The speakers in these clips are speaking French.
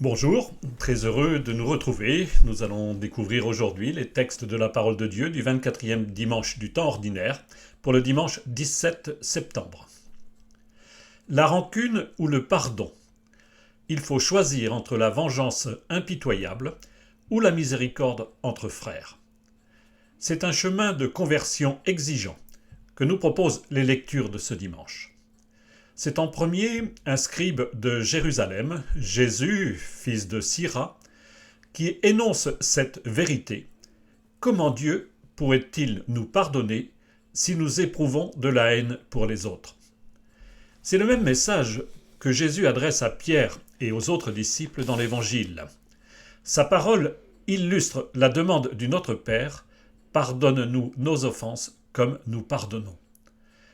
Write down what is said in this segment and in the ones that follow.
Bonjour, très heureux de nous retrouver. Nous allons découvrir aujourd'hui les textes de la parole de Dieu du 24e dimanche du temps ordinaire pour le dimanche 17 septembre. La rancune ou le pardon. Il faut choisir entre la vengeance impitoyable ou la miséricorde entre frères. C'est un chemin de conversion exigeant que nous proposent les lectures de ce dimanche. C'est en premier un scribe de Jérusalem, Jésus, fils de Sira, qui énonce cette vérité. Comment Dieu pourrait-il nous pardonner si nous éprouvons de la haine pour les autres? C'est le même message que Jésus adresse à Pierre et aux autres disciples dans l'Évangile. Sa parole illustre la demande du Notre Père « Pardonne-nous nos offenses comme nous pardonnons ».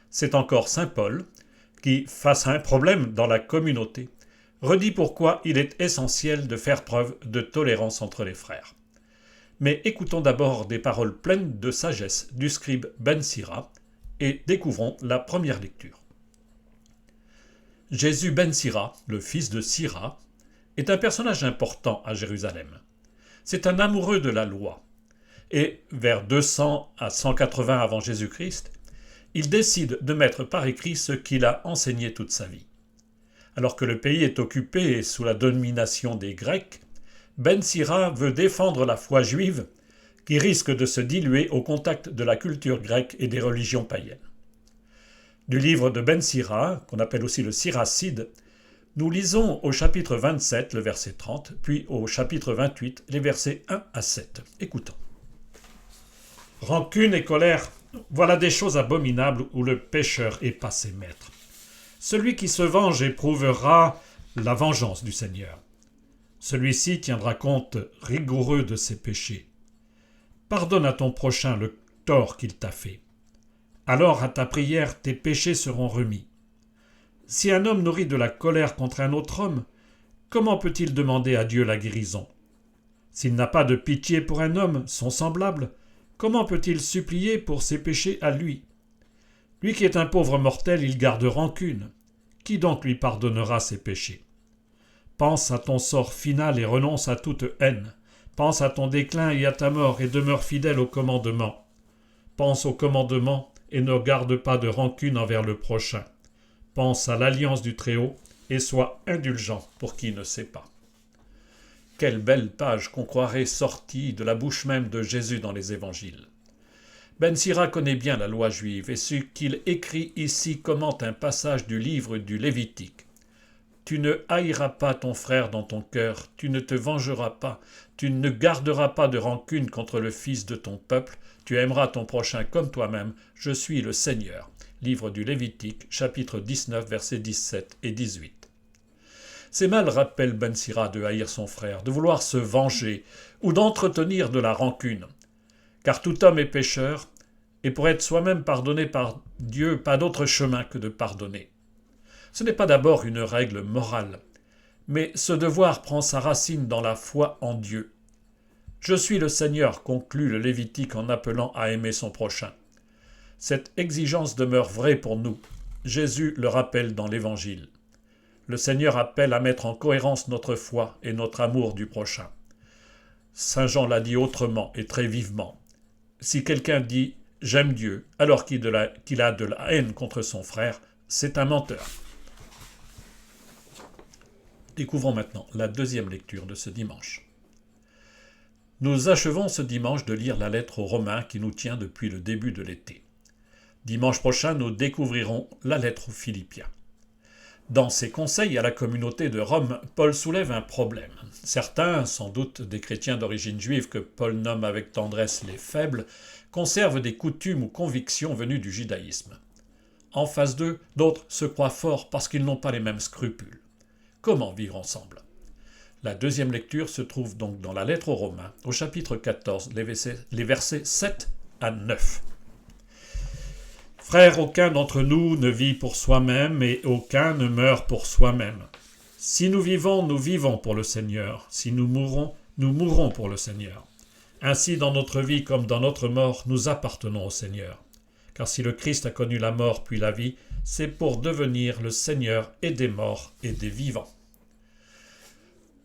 C'est encore saint Paul qui, face à un problème dans la communauté, redit pourquoi il est essentiel de faire preuve de tolérance entre les frères. Mais écoutons d'abord des paroles pleines de sagesse du scribe Ben Sira et découvrons la première lecture. Jésus Ben Sira, le fils de Sira, est un personnage important à Jérusalem. C'est un amoureux de la loi. Et vers 200 à 180 avant Jésus-Christ, il décide de mettre par écrit ce qu'il a enseigné toute sa vie. Alors que le pays est occupé sous la domination des Grecs, Ben Sira veut défendre la foi juive qui risque de se diluer au contact de la culture grecque et des religions païennes. Du livre de Ben Sira, qu'on appelle aussi le Siracide, nous lisons au chapitre 27, le verset 30, puis au chapitre 28, les versets 1 à 7. Écoutons. Rancune et colère, voilà des choses abominables où le pécheur est passé maître. Celui qui se venge éprouvera la vengeance du Seigneur. Celui-ci tiendra compte rigoureux de ses péchés. Pardonne à ton prochain le tort qu'il t'a fait. Alors à ta prière tes péchés seront remis. Si un homme nourrit de la colère contre un autre homme, comment peut-il demander à Dieu la guérison? S'il n'a pas de pitié pour un homme, son semblable, comment peut-il supplier pour ses péchés à lui? Lui qui est un pauvre mortel, il garde rancune. Qui donc lui pardonnera ses péchés? Pense à ton sort final et renonce à toute haine. Pense à ton déclin et à ta mort et demeure fidèle au commandement. Pense au commandement et ne garde pas de rancune envers le prochain. Pense à l'alliance du Très-Haut et sois indulgent pour qui ne sait pas. Quelle belle page qu'on croirait sortie de la bouche même de Jésus dans les évangiles. Ben Sira connaît bien la loi juive et ce qu'il écrit ici commente un passage du livre du Lévitique. Tu ne haïras pas ton frère dans ton cœur, tu ne te vengeras pas, tu ne garderas pas de rancune contre le fils de ton peuple, tu aimeras ton prochain comme toi-même, je suis le Seigneur. Livre du Lévitique, chapitre 19, versets 17 et 18. C'est mal, rappelle Ben Sira, de haïr son frère, de vouloir se venger ou d'entretenir de la rancune. Car tout homme est pécheur, et pour être soi-même pardonné par Dieu, pas d'autre chemin que de pardonner. Ce n'est pas d'abord une règle morale, mais ce devoir prend sa racine dans la foi en Dieu. Je suis le Seigneur, conclut le Lévitique en appelant à aimer son prochain. Cette exigence demeure vraie pour nous. Jésus le rappelle dans l'Évangile. Le Seigneur appelle à mettre en cohérence notre foi et notre amour du prochain. Saint Jean l'a dit autrement et très vivement. Si quelqu'un dit « j'aime Dieu » alors qu'il a de la haine contre son frère, c'est un menteur. Découvrons maintenant la deuxième lecture de ce dimanche. Nous achevons ce dimanche de lire la lettre aux Romains qui nous tient depuis le début de l'été. Dimanche prochain, nous découvrirons la lettre aux Philippiens. Dans ses conseils à la communauté de Rome, Paul soulève un problème. Certains, sans doute des chrétiens d'origine juive que Paul nomme avec tendresse les faibles, conservent des coutumes ou convictions venues du judaïsme. En face d'eux, d'autres se croient forts parce qu'ils n'ont pas les mêmes scrupules. Comment vivre ensemble? La deuxième lecture se trouve donc dans la lettre aux Romains, au chapitre 14, les versets 7 à 9. Frères, aucun d'entre nous ne vit pour soi-même et aucun ne meurt pour soi-même. Si nous vivons pour le Seigneur. Si nous mourrons pour le Seigneur. Ainsi, dans notre vie comme dans notre mort, nous appartenons au Seigneur. Car si le Christ a connu la mort puis la vie, c'est pour devenir le Seigneur et des morts et des vivants.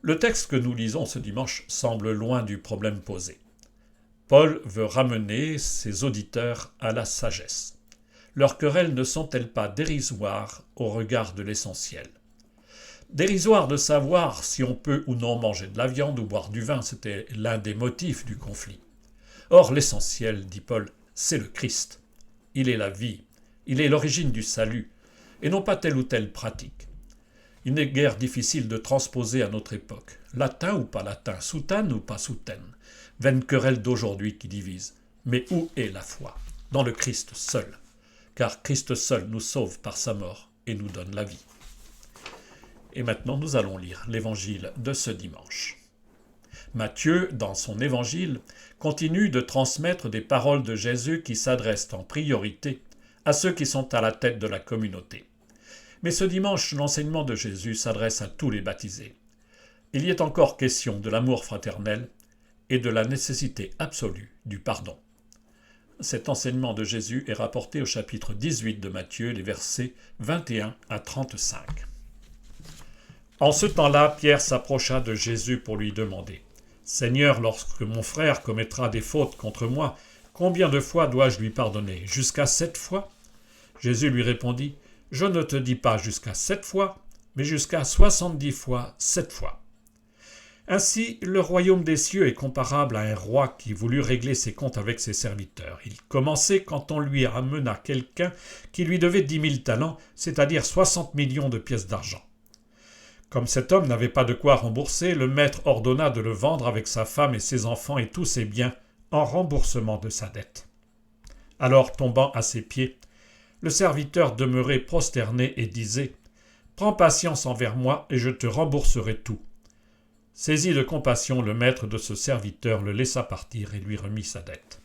Le texte que nous lisons ce dimanche semble loin du problème posé. Paul veut ramener ses auditeurs à la sagesse. Leurs querelles ne sont-elles pas dérisoires au regard de l'essentiel ? Dérisoire de savoir si on peut ou non manger de la viande ou boire du vin, c'était l'un des motifs du conflit. Or, l'essentiel, dit Paul, c'est le Christ. Il est la vie, il est l'origine du salut, et non pas telle ou telle pratique. Il n'est guère difficile de transposer à notre époque. Latin ou pas latin, soutane ou pas soutane, vaine querelle d'aujourd'hui qui divise. Mais où est la foi ? Dans le Christ seul. Car Christ seul nous sauve par sa mort et nous donne la vie. Et maintenant, nous allons lire l'évangile de ce dimanche. Matthieu, dans son évangile, continue de transmettre des paroles de Jésus qui s'adressent en priorité à ceux qui sont à la tête de la communauté. Mais ce dimanche, l'enseignement de Jésus s'adresse à tous les baptisés. Il y est encore question de l'amour fraternel et de la nécessité absolue du pardon. Cet enseignement de Jésus est rapporté au chapitre 18 de Matthieu, les versets 21 à 35. En ce temps-là, Pierre s'approcha de Jésus pour lui demander « Seigneur, lorsque mon frère commettra des fautes contre moi, combien de fois dois-je lui pardonner ? Jusqu'à 7 fois ?» Jésus lui répondit « Je ne te dis pas jusqu'à 7 fois, mais jusqu'à 70 fois 7 fois. » Ainsi, le royaume des cieux est comparable à un roi qui voulut régler ses comptes avec ses serviteurs. Il commençait quand on lui amena quelqu'un qui lui devait 10 000 talents, c'est-à-dire 60 millions de pièces d'argent. Comme cet homme n'avait pas de quoi rembourser, le maître ordonna de le vendre avec sa femme et ses enfants et tous ses biens en remboursement de sa dette. Alors, tombant à ses pieds, le serviteur demeurait prosterné et disait « Prends patience envers moi et je te rembourserai tout. » Saisi de compassion, le maître de ce serviteur le laissa partir et lui remit sa dette.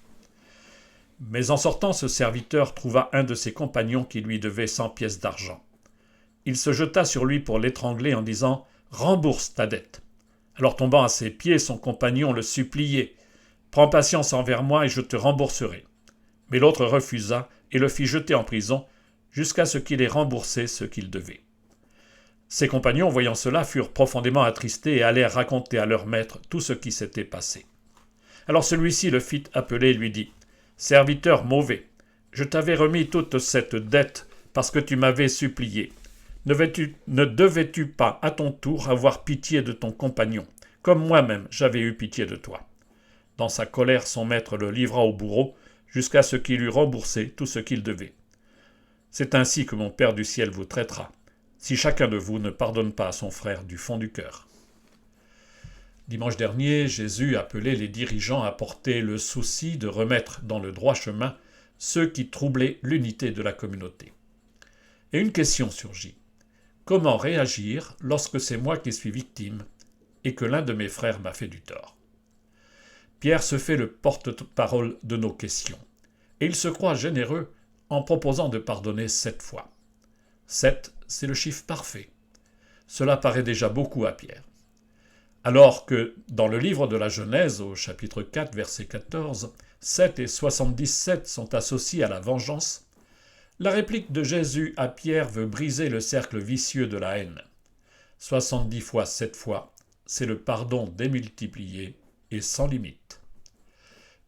Mais en sortant, ce serviteur trouva un de ses compagnons qui lui devait 100 pièces d'argent. Il se jeta sur lui pour l'étrangler en disant « Rembourse ta dette !» Alors tombant à ses pieds, son compagnon le suppliait « Prends patience envers moi et je te rembourserai. » Mais l'autre refusa et le fit jeter en prison jusqu'à ce qu'il ait remboursé ce qu'il devait. Ses compagnons, voyant cela, furent profondément attristés et allèrent raconter à leur maître tout ce qui s'était passé. Alors celui-ci le fit appeler et lui dit « Serviteur mauvais, je t'avais remis toute cette dette parce que tu m'avais supplié. Ne devais-tu pas à ton tour avoir pitié de ton compagnon, comme moi-même j'avais eu pitié de toi ?» Dans sa colère, son maître le livra au bourreau jusqu'à ce qu'il eût remboursé tout ce qu'il devait. C'est ainsi que mon Père du ciel vous traitera, si chacun de vous ne pardonne pas à son frère du fond du cœur. Dimanche dernier, Jésus appelait les dirigeants à porter le souci de remettre dans le droit chemin ceux qui troublaient l'unité de la communauté. Et une question surgit. Comment réagir lorsque c'est moi qui suis victime et que l'un de mes frères m'a fait du tort ? Pierre se fait le porte-parole de nos questions, et il se croit généreux en proposant de pardonner 7 fois. 7, c'est le chiffre parfait. Cela paraît déjà beaucoup à Pierre. Alors que dans le livre de la Genèse, au chapitre 4, verset 14, 7 et 77 sont associés à la vengeance, la réplique de Jésus à Pierre veut briser le cercle vicieux de la haine. 70 fois 7 fois, c'est le pardon démultiplié et sans limite.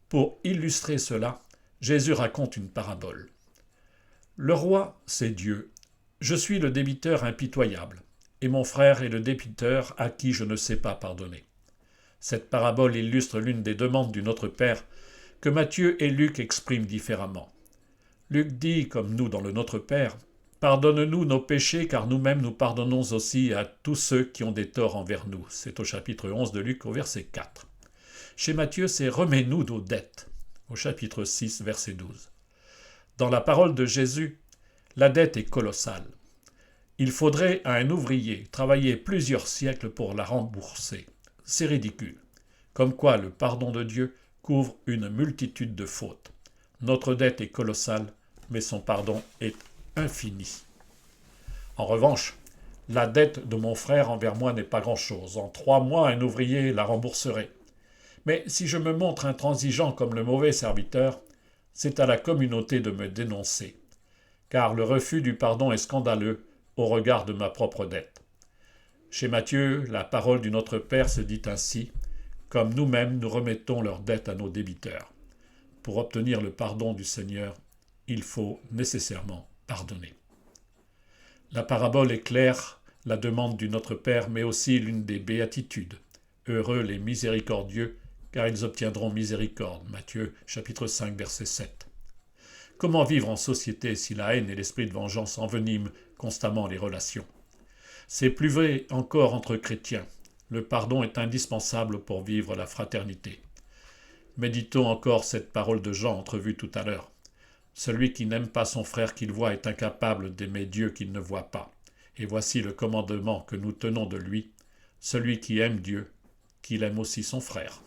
Pour illustrer cela, Jésus raconte une parabole. Le roi, c'est Dieu. Je suis le débiteur impitoyable, et mon frère est le débiteur à qui je ne sais pas pardonner. Cette parabole illustre l'une des demandes du Notre Père que Matthieu et Luc expriment différemment. Luc dit, comme nous dans le Notre Père, « Pardonne-nous nos péchés, car nous-mêmes nous pardonnons aussi à tous ceux qui ont des torts envers nous. » C'est au chapitre 11 de Luc, au verset 4. Chez Matthieu, c'est « Remets-nous nos dettes » au chapitre 6, verset 12. Dans la parole de Jésus, la dette est colossale. Il faudrait à un ouvrier travailler plusieurs siècles pour la rembourser. C'est ridicule. Comme quoi le pardon de Dieu couvre une multitude de fautes. Notre dette est colossale, mais son pardon est infini. En revanche, la dette de mon frère envers moi n'est pas grand-chose. En 3 mois, un ouvrier la rembourserait. Mais si je me montre intransigeant comme le mauvais serviteur, c'est à la communauté de me dénoncer. Car le refus du pardon est scandaleux au regard de ma propre dette. Chez Matthieu, la parole du Notre Père se dit ainsi: comme nous-mêmes nous remettons leurs dettes à nos débiteurs. Pour obtenir le pardon du Seigneur, il faut nécessairement pardonner. La parabole éclaire la demande du Notre Père, mais aussi l'une des béatitudes. Heureux les miséricordieux, car ils obtiendront miséricorde. Matthieu chapitre 5, verset 7. Comment vivre en société si la haine et l'esprit de vengeance enveniment constamment les relations? C'est plus vrai encore entre chrétiens. Le pardon est indispensable pour vivre la fraternité. Méditons encore cette parole de Jean entrevue tout à l'heure. Celui qui n'aime pas son frère qu'il voit est incapable d'aimer Dieu qu'il ne voit pas. Et voici le commandement que nous tenons de lui: celui qui aime Dieu, qu'il aime aussi son frère.